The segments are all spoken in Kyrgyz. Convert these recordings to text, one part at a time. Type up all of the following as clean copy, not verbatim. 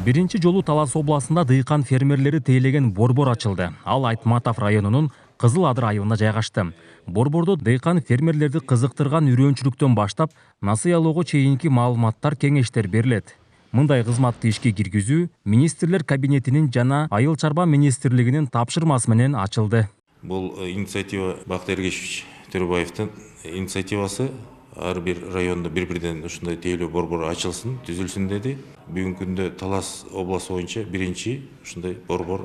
Биринчи жолу Талас областында дыйкан фермерлери тейлеген борбор ачылды. Ал Айтматов районунун Кызыл Адыр айылына жайгашты. Борбордо дыйкан фермерлерди кызыктырган үйрөнчүлүктөн баштап насыялоого чейинки маалыматтар, кеңештер берилет. Мындай кызматты ишке киргизүү министрлер кабинетинин жана Айыл чарба министрлигинин тапшырмасы менен ачылды. Бул инициатива Бактыйыр Ергешевич Төрөбаевдин инициативасы. Ар бир районда бир-бирден ушундай тейлөө борбору ачылсын, түзүлсүн деди. Бүгүнкү күндө Талас областы боюнча биринчи ушундай борбор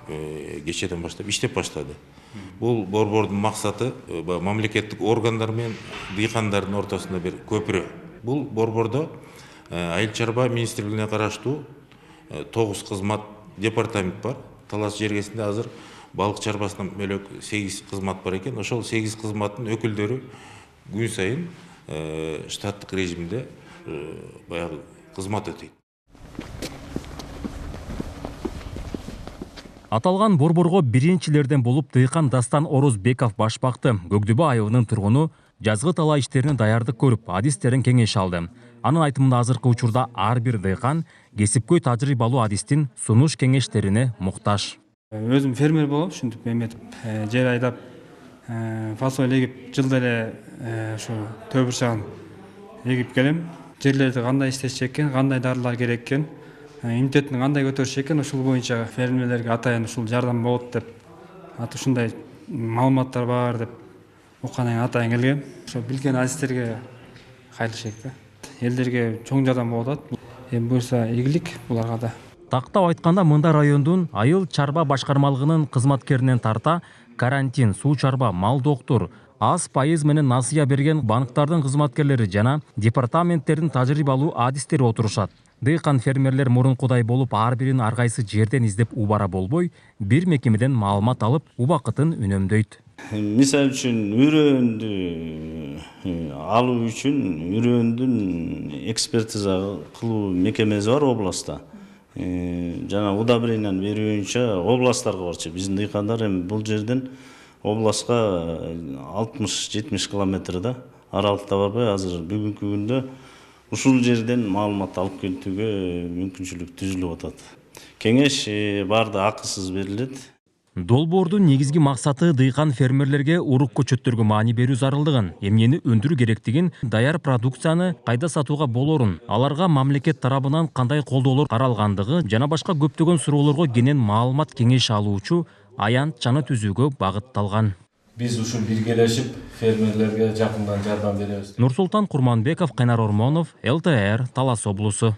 кечээден баштап иштеп баштады. Бул борбордун максаты мамлекеттик органдар менен дыйкандардын ортосунда бир көпүрө. Бул борбордо Айыл чарба министрлигине караштуу 9 кызмат департамент бар. Талас жергесинде азыр балык чарбасынан бөлөк 8 кызмат бар экен. Ошол 8 кызматтын өкүлдөрү күн сайын штаттык режимде баягы кызмат өтөйт. Аталган борборго биринчилерден болуп дыйкан Дастан Орозбеков баш бакты. Көкдөбө айылынын тургуну жазгы талаа иштерине даярдык көрүп, адистерин кеңеш алды. Анын айтымында азыркы учурда ар бир дыйкан кесипкөй тажрыйбалуу адистин сунуш кеңештерине муктаж. Өзүм фермер болуп, ушинтип эметип, жер айдап, фасоль эгип, жылда эле ушу төбүрчагын эгип келем. Жерлерди кандай иштешек экен, кандай дарылар керек экен, иммунитетин кандай көтөрүшек экен, ушул боюнча фермерлерге атайын ушул жардам болот деп, ушундай маалыматтар бар деп уккандан кийин атайын келгем. Ошо билген адистерге кайрылышайык да. Элдерге чоң жардам болуп атат. Эми буюрса ийгилик буларга да. Тактап айтканда, мында райондун айыл чарба башкармалыгынын кызматкеринен тарта карантин, суу чарба, мал доктур, аз пайыз менен насыя берген банктардын кызматкерлери жана департаменттердин тажрыйбалуу адистери отурушат. Дыйкан фермерлер мурункудай болуп ар бирин ар кайсы жерден издеп убара болбой, бир мекемеден маалымат алып, убакытын үнөмдөйт. Мисал үчүн үрөндү алуу үчүн үрөндүн экспертиза кылуу мекемеси бар областта. Жана удобрениянын берүүнчө областтарга барчу. Биздин дыйкандар эми бул жерден областка 60-70 километрде аралыкта барбай, азыр бүгүнкү күндө ушул жерден маалымат алып келүүгө мүмкүнчүлүк түзүлүп атат. Кеңеш барды акысыз берилет. Долбоордун негизги максаты дыйкан фермерлерге урук көчөттөргө маани берүү зарылдыгын, эмнени өндүрүү керектигин, даяр продукцияны кайда сатууга болорун, аларга мамлекет тарабынан кандай колдоолор каралгандыгы жана башка көптөгөн суроолорго кенен маалымат, кеңеш алуучу аянт чаны түзүүгө багытталган. Биз ушул биргелешип фермерлерге жакындан жардам беребиз. Нурсултан Курманбеков, Кайнар Ормонов, ЛТР, Талас облусу.